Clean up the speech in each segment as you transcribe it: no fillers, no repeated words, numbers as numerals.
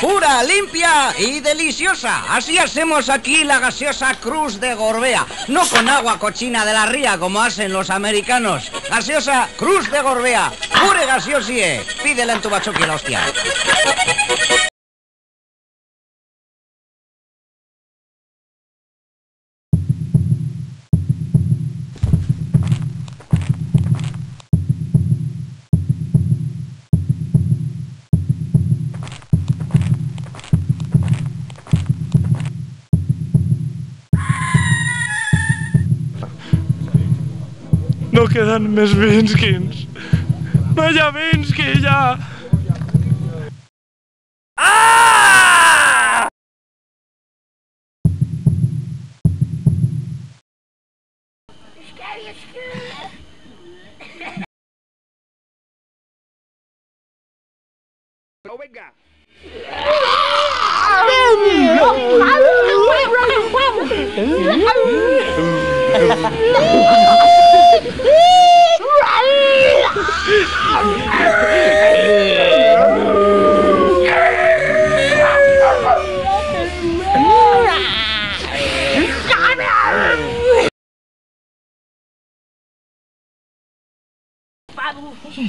pura, limpia y deliciosa. Así hacemos aquí la gaseosa Cruz de Gorbea. No con agua cochina de la ría como hacen los americanos. Gaseosa Cruz de Gorbea. Pure gaseosie. Pídela en tu bachoqui la hostia. No queden més Vinskins. No hi ha Vinsky, ja! Ah! ¡No venga!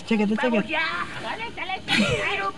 Chécate. ¡Vamos ya! ¡Dale! ¡Virus!